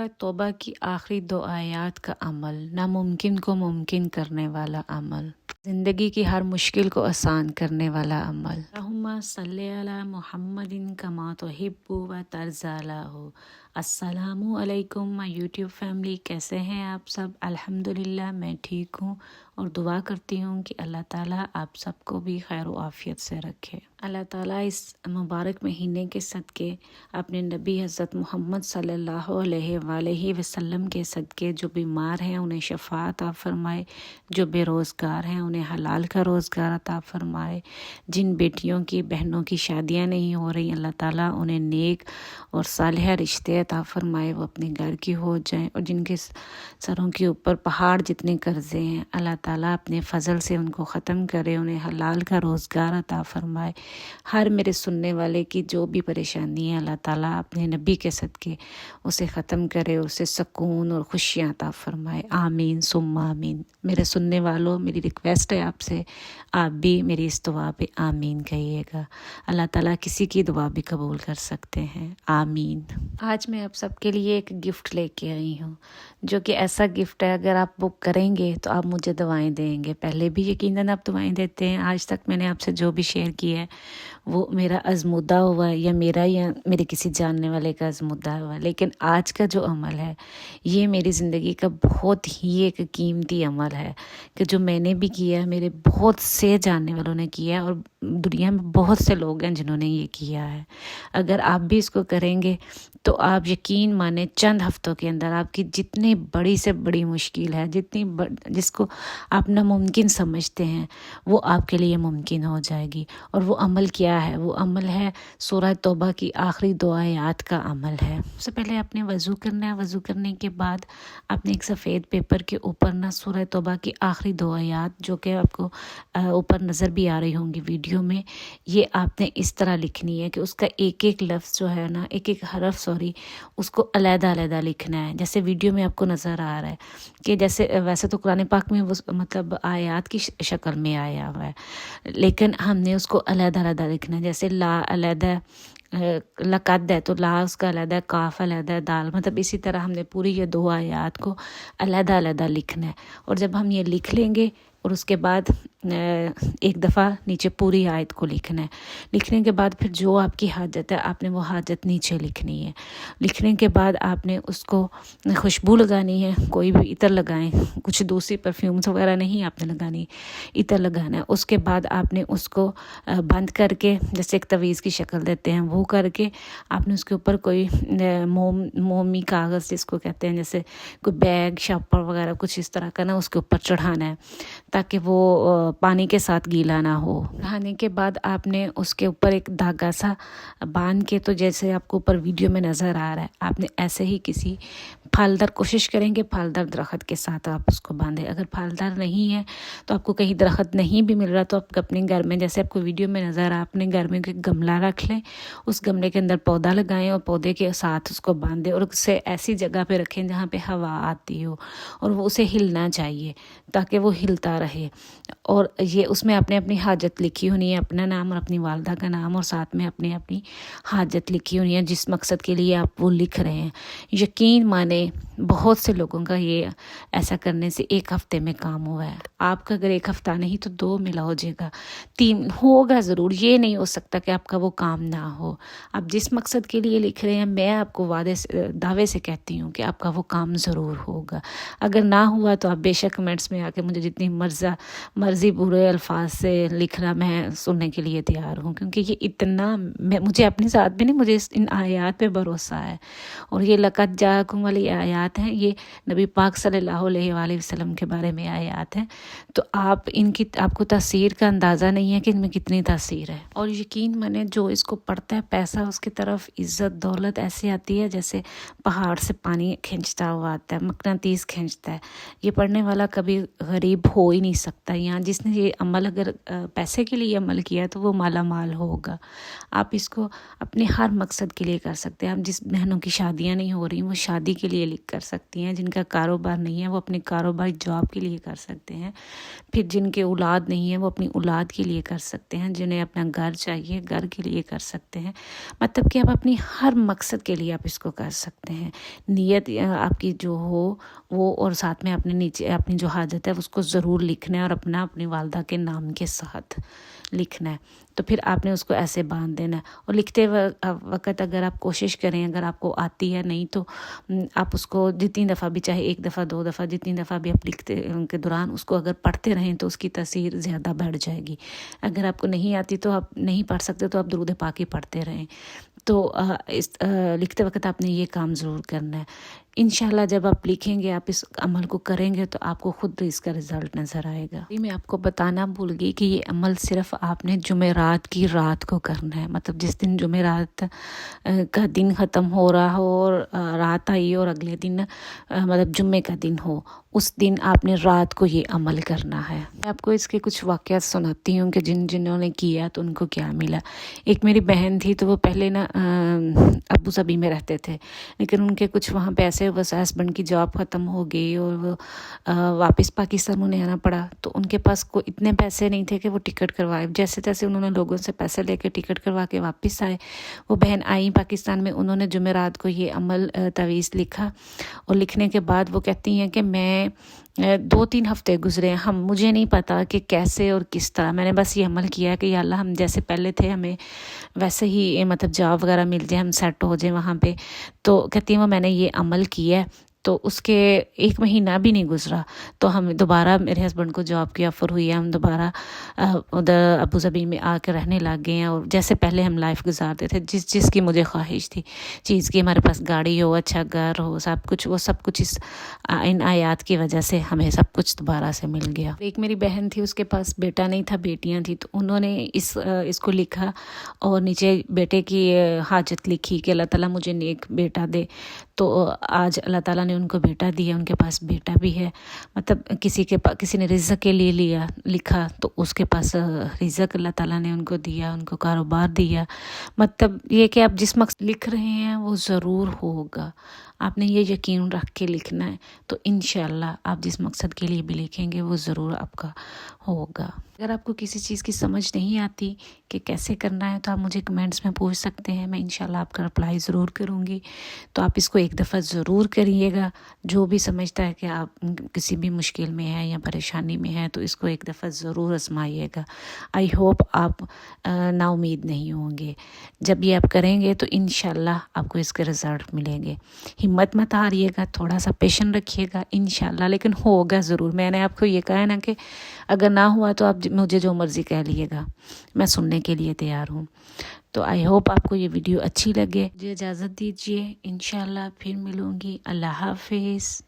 سورہ توبہ کی آخری 2 آیات کا عمل، ناممکن کو ممکن کرنے والا عمل، زندگی کی ہر مشکل کو آسان کرنے والا عمل۔ اللہم صلی علی محمد کما تحب و ترضی۔ السلام علیکم مائی یوٹیوب فیملی، کیسے ہیں آپ سب؟ الحمدللہ میں ٹھیک ہوں اور دعا کرتی ہوں کہ اللہ تعالیٰ آپ سب کو بھی خیر و عافیت سے رکھے۔ اللہ تعالیٰ اس مبارک مہینے کے صدقے اپنے نبی حضرت محمد صلی اللہ علیہ وآلہ وسلم کے صدقے جو بیمار ہیں انہیں شفا عطا فرمائے، جو بے روزگار ہیں انہیں حلال کا روزگار عطا فرمائے، جن بیٹیوں کی بہنوں کی شادیاں نہیں ہو رہی اللہ تعالیٰ انہیں نیک اور صالحہ رشتے عطا فرمائے، وہ اپنے گھر کی ہو جائیں، اور جن کے سروں کے اوپر پہاڑ جتنے قرضے ہیں اللہ تعالیٰ اپنے فضل سے ان کو ختم کرے، انہیں حلال کا روزگار عطا فرمائے۔ ہر میرے سننے والے کی جو بھی پریشانی ہے اللہ تعالیٰ اپنے نبی کے صدقے اسے ختم کرے، اسے سکون اور خوشیاں عطا فرمائے۔ آمین ثم آمین۔ میرے سننے والوں، میری ریکویسٹ ہے آپ سے، آپ بھی میری اس دعا پہ آمین کہیے گا۔ اللہ تعالیٰ کسی کی دعا بھی قبول کر سکتے ہیں، آمین۔ آج میں آپ سب کے لیے ایک گفٹ لے کے آئی ہوں، جو کہ ایسا گفٹ ہے اگر آپ بک کریں گے تو آپ مجھے دعائیں دیں گے۔ پہلے بھی یقیناً آپ دعائیں دیتے ہیں، آج تک میں نے آپ سے جو بھی شیئر کیا ہے وہ میرا ازمودہ ہوا ہے، یا میرے کسی جاننے والے کا ازمودہ ہوا ہے، لیکن آج کا جو عمل ہے یہ میری زندگی کا بہت ہی ایک قیمتی عمل ہے کہ جو میں نے بھی کیا ہے، میرے بہت سے جاننے والوں نے کیا ہے، اور دنیا میں بہت سے لوگ ہیں جنہوں نے یہ کیا ہے۔ اگر آپ بھی اس کو کریں گے تو آپ یقین مانیں چند ہفتوں کے اندر آپ کی جتنی بڑی سے بڑی مشکل ہے، جس کو آپ ناممکن سمجھتے ہیں، وہ آپ کے لیے ممکن ہو جائے گی۔ اور وہ عمل کیا ہے؟ وہ عمل ہے سورہ توبہ کی آخری 2 آیات کا عمل ہے۔ سب سے پہلے آپ نے وضو کرنا ہے، وضو کرنے کے بعد آپ نے ایک سفید پیپر کے اوپر نا سورہ توبہ کی آخری 2 آیات جو کہ آپ کو اوپر نظر بھی آ رہی ہوں گی ویڈیو میں، یہ آپ نے اس طرح لکھنی ہے کہ اس کا ایک ایک لفظ جو ہے نا، ایک ایک حرف اس کو علیحدہ علیحدہ لکھنا ہے، جیسے ویڈیو میں آپ کو نظر آ رہا ہے کہ جیسے ویسے تو قرآن پاک میں وہ مطلب آیات کی شکل میں آیا ہوا ہے، لیکن ہم نے اس کو علیحدہ علیحدہ لکھنا ہے۔ جیسے لا علیحدہ لقد ہے تو لا اس کا علیحدہ، کاف علیحدہ، دال، مطلب اسی طرح ہم نے پوری یہ 2 آیات کو علیحدہ علیحدہ لکھنا ہے۔ اور جب ہم یہ لکھ لیں گے اور اس کے بعد ایک دفعہ نیچے پوری آیت کو لکھنا ہے، لکھنے کے بعد پھر جو آپ کی حاجت ہے آپ نے وہ حاجت نیچے لکھنی ہے۔ لکھنے کے بعد آپ نے اس کو خوشبو لگانی ہے، کوئی بھی عطر لگائیں، کچھ دوسری پرفیومز وغیرہ نہیں آپ نے لگانی، عطر لگانا ہے۔ اس کے بعد آپ نے اس کو بند کر کے جیسے ایک تعویذ کی شکل دیتے ہیں وہ کر کے آپ نے اس کے اوپر کوئی مومی کاغذ جس کو کہتے ہیں، جیسے کوئی بیگ شاپر وغیرہ کچھ اس طرح کا نا اس کے اوپر چڑھانا ہے تاکہ وہ پانی کے ساتھ گیلا نہ ہو۔ چڑھانے کے بعد آپ نے اس کے اوپر ایک دھاگا سا باندھ کے، تو جیسے آپ کو اوپر ویڈیو میں نظر آ رہا ہے، آپ نے ایسے ہی کسی پھلدار کوشش کریں گے پھلدار درخت کے ساتھ آپ اس کو باندھیں۔ اگر پھلدار نہیں ہے تو آپ کو کہیں درخت نہیں بھی مل رہا تو آپ اپنے گھر میں، جیسے آپ کو ویڈیو میں نظر آ، اپنے گھر میں ایک گملہ رکھ لیں، اس گملے کے اندر پودا لگائیں اور پودے کے ساتھ اس کو باندھیں، اور اسے ایسی جگہ پہ رکھیں جہاں پہ ہوا آتی ہو، اور وہ اسے ہلنا چاہیے تاکہ وہ ہلتا رہے۔ اور یہ اس میں آپ نے اپنی حاجت لکھی ہونی ہے، اپنا نام اور اپنی والدہ کا نام، اور ساتھ میں اپنی حاجت لکھی ہونی ہے جس مقصد کے لیے آپ وہ لکھ رہے ہیں۔ یقین مانے بہت سے لوگوں کا یہ ایسا کرنے سے 1 ہفتے میں کام ہوا ہے۔ آپ کا اگر 1 ہفتہ نہیں تو 2 میں ہو جائے گا، 3 ہوگا ضرور، یہ نہیں ہو سکتا کہ آپ کا وہ کام نہ ہو۔ آپ جس مقصد کے لیے لکھ رہے ہیں میں آپ کو دعوے سے کہتی ہوں کہ آپ کا وہ کام ضرور ہوگا۔ اگر نہ ہوا تو آپ بے شک کمنٹس میں آ کے مجھے جتنی مرضی برے الفاظ سے لکھنا، میں سننے کے لیے تیار ہوں، کیونکہ یہ اتنا مجھے اپنے ساتھ بھی نہیں، مجھے ان آیات پہ بھروسہ ہے۔ اور یہ لقد جاءکم والی آیات ہیں، یہ نبی پاک صلی اللہ علیہ وآلہ وسلم کے بارے میں آیات ہیں، تو آپ کو تاثیر کا اندازہ نہیں ہے کہ ان میں کتنی تاثیر ہے۔ اور یقین مانے جو اس کو پڑھتا ہے پیسہ اس کی طرف، عزت دولت ایسے آتی ہے جیسے پہاڑ سے پانی کھینچتا ہوا آتا ہے، مقناطیس کھینچتا ہے۔ یہ پڑھنے والا کبھی غریب ہو ہی نہیں سکتا۔ یہاں جس نے یہ عمل اگر پیسے کے لیے عمل کیا تو وہ مالا مال ہوگا۔ آپ اس کو اپنے ہر مقصد کے لیے کر سکتے ہیں۔ آپ جس بہنوں کی شادیاں نہیں ہو رہی وہ شادی کے لیے لیے لکھ کر سکتی ہیں. جن کا کاروبار نہیں ہے وہ اپنے کاروبار جاب کے لیے کر سکتے ہیں. پھر جن کے اولاد نہیں ہے وہ اپنی اولاد کے لیے کر سکتے ہیں. جنہیں اپنا گھر چاہیے گھر کے لیے کر سکتے ہیں. مطلب کہ آپ اپنی ہر مقصد کے لیے آپ اس کو کر سکتے ہیں. نیت آپ کی جو ہو وہ، اور ساتھ میں اپنے نیچے اپنی جو حاجت ہے اس کو ضرور لکھنا ہے اور اپنی والدہ کے نام کے ساتھ لکھنا ہے. تو پھر آپ نے اس کو ایسے باندھ دینا ہے. اور لکھتے وقت اگر آپ کوشش کریں، اگر آپ کو آتی ہے نہیں تو آپ اس کو جتنی دفعہ بھی، چاہے 1 دفعہ 2 دفعہ، جتنی دفعہ بھی آپ لکھتے ان کے دوران اس کو اگر پڑھتے رہیں تو اس کی تاثیر زیادہ بڑھ جائے گی. اگر آپ کو نہیں آتی تو آپ نہیں پڑھ سکتے تو آپ درود پاک ہی پڑھتے رہیں. تو اس لکھتے وقت آپ نے یہ کام ضرور کرنا ہے. انشاءاللہ جب آپ لکھیں گے، آپ اس عمل کو کریں گے تو آپ کو خود اس کا رزلٹ نظر آئے گا. میں آپ کو بتانا بھول گئی کہ یہ عمل صرف آپ نے جمعرات کی رات کو کرنا ہے. مطلب جس دن جمعرات کا دن ختم ہو رہا ہو اور رات آئی اور اگلے دن مطلب جمعے کا دن ہو، اس دن آپ نے رات کو یہ عمل کرنا ہے. میں آپ کو اس کے کچھ واقعات سناتی ہوں کہ جنہوں نے کیا تو ان کو کیا ملا. ایک میری بہن تھی تو وہ پہلے نا ابو ظبی میں رہتے تھے، لیکن ان کے کچھ وہاں پیسے، بس ہسبینڈ کی جاب ختم ہو گئی اور وہ واپس پاکستان انہیں آنا پڑا. تو ان کے پاس کوئی اتنے پیسے نہیں تھے کہ وہ ٹکٹ کروائے. جیسے تیسے انہوں نے لوگوں سے پیسے لے کے ٹکٹ کروا کے واپس آئے. وہ بہن آئی پاکستان میں، انہوں نے جمعرات کو یہ عمل تعویذ لکھا. اور لکھنے کے بعد وہ کہتی ہیں کہ میں 2-3 ہفتے گزرے، مجھے نہیں پتا کہ کیسے اور کس طرح. میں نے بس یہ عمل کیا کہ یا اللہ ہم جیسے پہلے تھے ہمیں ویسے ہی مطلب جاب وغیرہ مل جائے، ہم سیٹ ہو جائیں وہاں پہ. تو کہتی ہیں وہ میں نے یہ عمل کیا ہے. تو اس کے 1 مہینہ بھی نہیں گزرا تو ہم دوبارہ، میرے ہسبینڈ کو جاب کی آفر ہوئی ہے، ہم دوبارہ ادھر ابو ظبی میں آ کے رہنے لگ گئے ہیں. اور جیسے پہلے ہم لائف گزارتے تھے، جس کی مجھے خواہش تھی چیز کی، ہمارے پاس گاڑی ہو، اچھا گھر ہو، سب کچھ، وہ سب کچھ ان آیات کی وجہ سے ہمیں سب کچھ دوبارہ سے مل گیا. ایک میری بہن تھی، اس کے پاس بیٹا نہیں تھا، بیٹیاں تھیں. تو انہوں نے اس کو لکھا اور نیچے بیٹے کی حاجت لکھی کہ اللہ تعالیٰ مجھے نیک بیٹا دے. تو آج اللہ تعالیٰ نے ان کو بیٹا دیا، ان کے پاس بیٹا بھی ہے. مطلب کسی نے رزق کے لیے لکھا تو اس کے پاس رزق اللہ تعالیٰ نے ان کو دیا، ان کو کاروبار دیا. مطلب یہ کہ آپ جس مقصد لکھ رہے ہیں وہ ضرور ہوگا. آپ نے یہ یقین رکھ کے لکھنا ہے تو انشاءاللہ آپ جس مقصد کے لیے بھی لکھیں گے وہ ضرور آپ کا ہوگا. اگر آپ کو کسی چیز کی سمجھ نہیں آتی کہ کیسے کرنا ہے تو آپ مجھے کمنٹس میں پوچھ سکتے ہیں، میں انشاءاللہ آپ کا رپلائی ضرور کروں گی. تو آپ اس کو 1 دفعہ ضرور کریے گا. جو بھی سمجھتا ہے کہ آپ کسی بھی مشکل میں ہیں یا پریشانی میں ہیں تو اس کو 1 دفعہ ضرور آزمائیے گا. آئی ہوپ آپ نا امید نہیں ہوں گے. جب یہ آپ کریں گے تو انشاءاللہ آپ کو اس کے رزلٹ ملیں گے. ہمت مت ہاریے گا، تھوڑا سا پیشن رکھیے گا انشاءاللہ، لیکن ہوگا ضرور. میں نے آپ کو یہ کہا ہے نا کہ اگر نہ ہوا تو آپ مجھے جو مرضی کہہ لیے گا، میں سننے کے لیے تیار ہوں. تو آئی ہوپ آپ کو یہ ویڈیو اچھی لگے. مجھے اجازت دیجیے، انشاءاللہ پھر ملوں گی. اللہ حافظ.